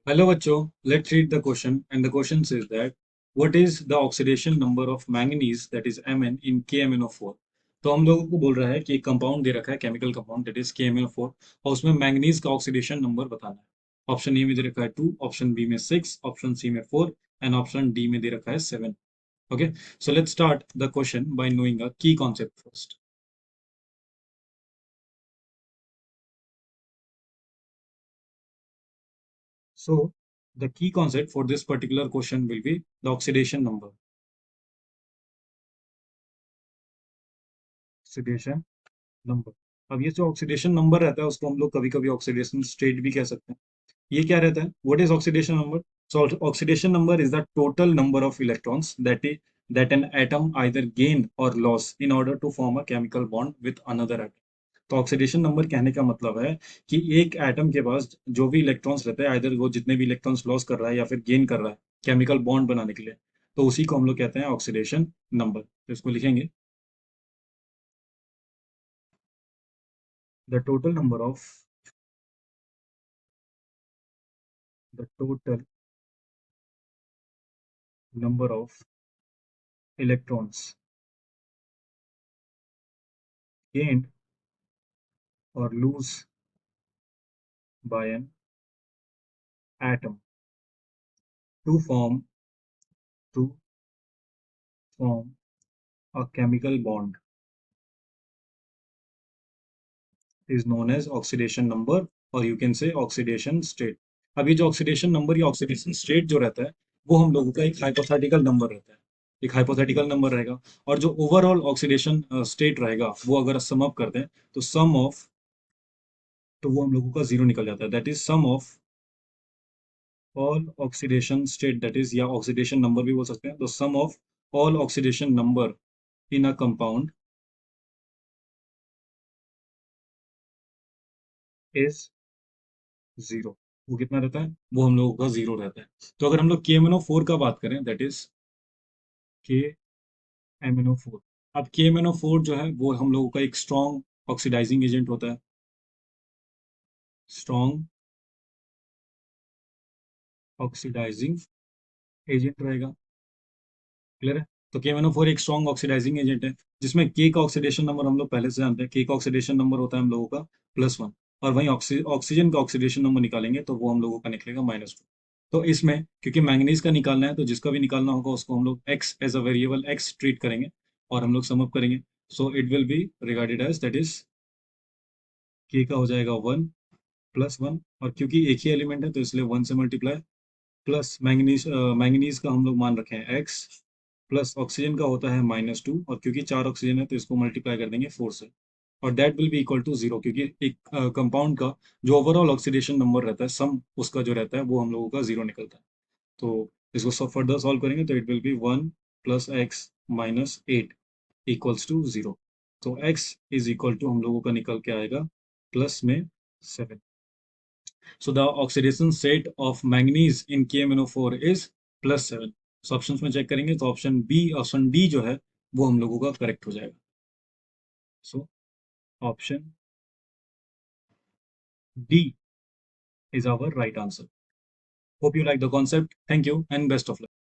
Hello बच्चों, let's read the question and the question says that what is the oxidation number of manganese that is Mn in KMnO4। तो हम लोगों को बोल रहा है कि एक कंपाउंड दे रखा है chemical compound that is KMnO4 और उसमें मैंगनीज का ऑक्सीडेशन नंबर बताना है। ऑप्शन ए में दे रखा है 2, ऑप्शन बी में 6, ऑप्शन सी में 4 एंड ऑप्शन डी में दे रखा है 7। Okay, so let's start the question by knowing a key concept first. So the key concept for this particular question will be the oxidation number। Oxidation number. अब ये जो oxidation number रहता है उसको हम लोग कभी कभी ऑक्सीडेशन स्टेट भी कह सकते हैं। ये क्या रहता है? What is oxidation number? So oxidation number is the total number of electrons that an atom either gain or loss in order to form a chemical bond with another atom। तो oxidation number कहने का मतलब है कि एक atom के पास जो भी इलेक्ट्रॉन्स रहते हैं, आइदर वो जितने भी इलेक्ट्रॉन्स लॉस कर रहा है या फिर गेन कर रहा है केमिकल बॉन्ड बनाने के लिए, तो उसी को हम लोग कहते हैं ऑक्सीडेशन नंबर। तो इसको लिखेंगे the total number of the total number of electrons gained or lose by an atom to form a chemical bond is known as oxidation number or you can say oxidation state। अब ये जो oxidation number या oxidation state जो रहता है वो हम लोगों का एक हाइपोथेटिकल नंबर रहता है। एक हाइपोथेटिकल नंबर रहेगा और जो ओवरऑल ऑक्सीडेशन स्टेट रहेगा वो अगर सम अप करते हैं तो सम ऑफ, तो वो हम लोगों का जीरो निकल जाता है। That is sum of all oxidation state, that is या ऑक्सीडेशन नंबर भी बोल सकते हैं। तो sum of all oxidation number in a compound is zero. वो कितना रहता है? वो हम लोगों का जीरो रहता है। तो अगर हम लोग KMnO4 का बात करें दैट इज KMnO4। अब KMnO4 जो है वो हम लोगों का एक स्ट्रॉन्ग ऑक्सीडाइजिंग एजेंट होता है। स्ट्रॉन्ग ऑक्सीडाइजिंग एजेंट रहेगा। क्लियर है? तो KMnO4 एक स्ट्रॉन्ग ऑक्सीडाइजिंग एजेंट है जिसमें के का ऑक्सीडेशन नंबर हम लोग पहले से जानते हैं। के का ऑक्सीडेशन नंबर होता है हम लोगों का +1 और वहीं ऑक्सीजन का ऑक्सीडेशन नंबर निकालेंगे तो वो हम लोगों का निकलेगा -2। तो इसमें क्योंकि मैंगनीज का निकालना है तो जिसका भी निकालना होगा उसको हम लोग X as a variable X treat करेंगे और हम लोग सम अप करेंगे। So it will be regarded as that is के का हो जाएगा 1 +1 और क्योंकि एक ही एलिमेंट है तो इसलिए 1 से मल्टीप्लाई प्लस मैंगनीज। मैंगनीज का हम लोग मान रखे हैं एक्स प्लस ऑक्सीजन का होता है -2 और क्योंकि 4 ऑक्सीजन है तो इसको मल्टीप्लाई कर देंगे 4 से और that will be equal to zero. क्योंकि एक कंपाउंड का जो ओवरऑल ऑक्सीडेशन नंबर रहता है सम उसका जो रहता है वो हम लोगों का जीरो निकलता है। तो इसको सब फर्दर सॉल्व करेंगे तो it will be 1 + x - 8 equals to zero. तो x इज इक्वल टू हम लोगों का निकल के आएगा प्लस में 7। So the oxidation state of manganese in KMnO4 is +7। so options में चेक करेंगे तो ऑप्शन डी जो है वो हम लोगों का करेक्ट हो जाएगा। So option D is our right answer। Hope you like the concept। Thank you and best of luck।